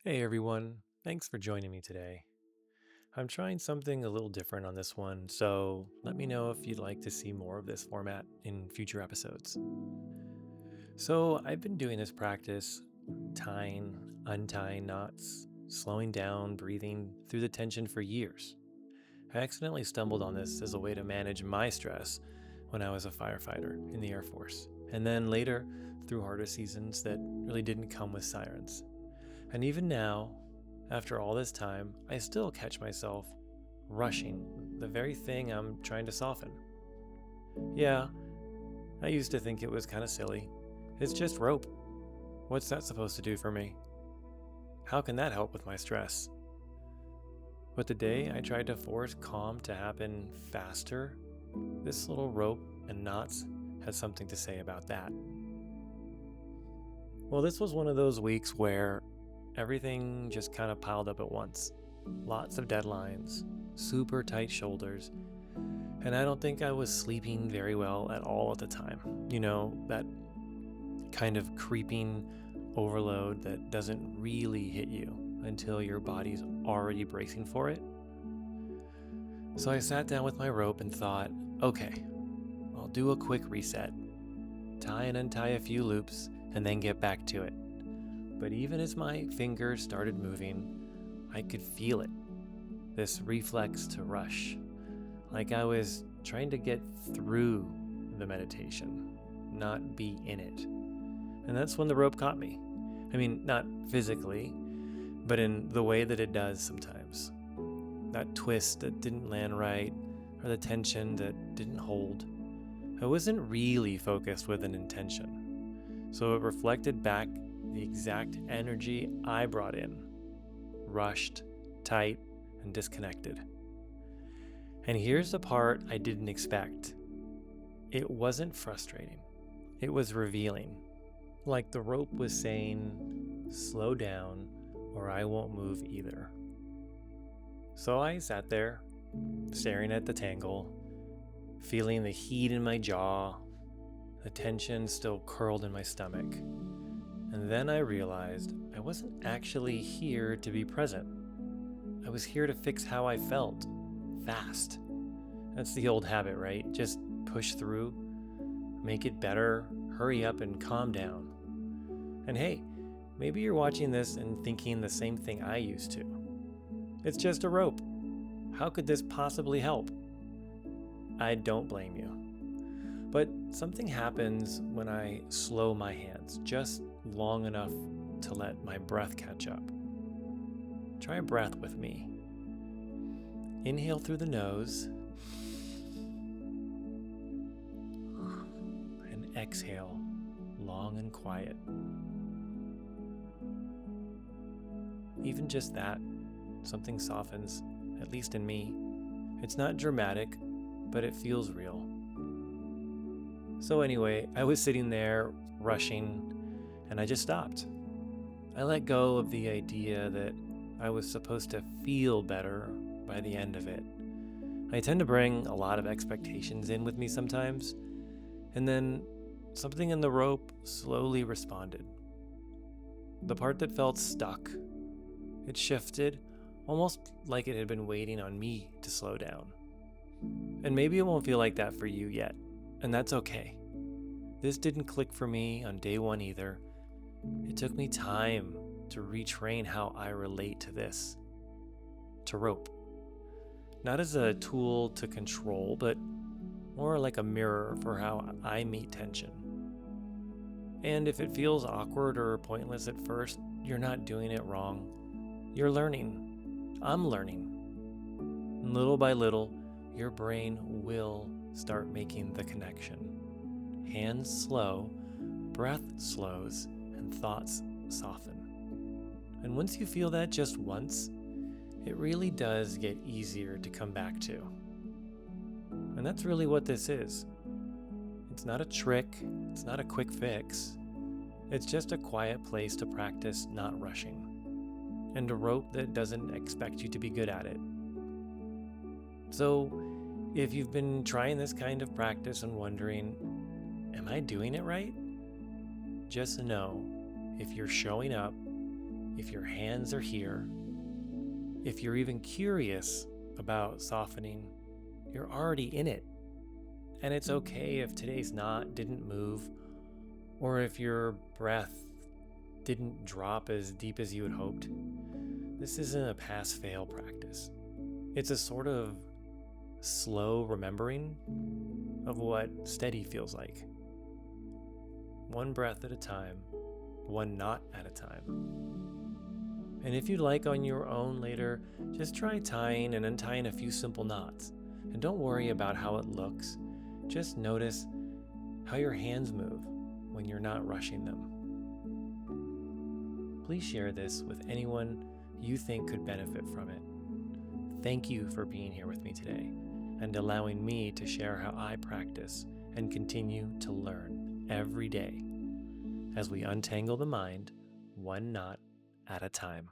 Hey everyone, thanks for joining me today. I'm trying something a little different on this one, so let me know if you'd like to see more of this format in future episodes. So, I've been doing this practice, tying, untying knots, slowing down, breathing through the tension for years. I accidentally stumbled on this as a way to manage my stress when I was a firefighter in the Air Force, and then later through harder seasons that really didn't come with sirens. And even now, after all this time, I still catch myself rushing the very thing I'm trying to soften. Yeah, I used to think it was kind of silly. It's just rope. What's that supposed to do for me? How can that help with my stress? But the day I tried to force calm to happen faster, this little rope and knots had something to say about that. Well, this was one of those weeks where everything just kind of piled up at once. Lots of deadlines, super tight shoulders, and I don't think I was sleeping very well at all at the time. That kind of creeping overload that doesn't really hit you until your body's already bracing for it. So I sat down with my rope and thought, okay, I'll do a quick reset, tie and untie a few loops, and then get back to it. But even as my fingers started moving, I could feel it, this reflex to rush, like I was trying to get through the meditation, not be in it. And that's when the rope caught me. I mean, not physically, but in the way that it does sometimes. That twist that didn't land right, or the tension that didn't hold. I wasn't really focused with an intention. So it reflected back the exact energy I brought in, rushed, tight, and disconnected. And here's the part I didn't expect. It wasn't frustrating. It was revealing. Like the rope was saying, slow down or I won't move either. So I sat there, staring at the tangle, feeling the heat in my jaw, the tension still curled in my stomach. And then I realized I wasn't actually here to be present. I was here to fix how I felt, fast. That's the old habit, right? Just push through, make it better, hurry up and calm down. And hey, maybe you're watching this and thinking the same thing I used to. It's just a rope. How could this possibly help? I don't blame you. But something happens when I slow my hands just long enough to let my breath catch up. Try a breath with me. Inhale through the nose and exhale long and quiet. Even just that, something softens, at least in me. It's not dramatic, but it feels real. So anyway, I was sitting there rushing and I just stopped. I let go of the idea that I was supposed to feel better by the end of it. I tend to bring a lot of expectations in with me sometimes, and then something in the rope slowly responded. The part that felt stuck, it shifted almost like it had been waiting on me to slow down. And maybe it won't feel like that for you yet, and that's okay. This didn't click for me on day one either. It took me time to retrain how I relate to this, to rope. Not as a tool to control, but more like a mirror for how I meet tension. And if it feels awkward or pointless at first, you're not doing it wrong. You're learning. I'm learning. And little by little, your brain will start making the connection. Hands slow, breath slows, and thoughts soften. And once you feel that just once, it really does get easier to come back to. And that's really what this is. It's not a trick, it's not a quick fix. It's just a quiet place to practice not rushing, and a rope that doesn't expect you to be good at it. So, if you've been trying this kind of practice and wondering, am I doing it right? Just know, if you're showing up, if your hands are here, if you're even curious about softening, you're already in it. And it's okay if today's knot didn't move, or if your breath didn't drop as deep as you had hoped. This isn't a pass-fail practice. It's a sort of slow remembering of what steady feels like. One breath at a time, one knot at a time. And if you'd like on your own later, just try tying and untying a few simple knots. And don't worry about how it looks. Just notice how your hands move when you're not rushing them. Please share this with anyone you think could benefit from it. Thank you for being here with me today and allowing me to share how I practice and continue to learn every day as we untangle the mind one knot at a time.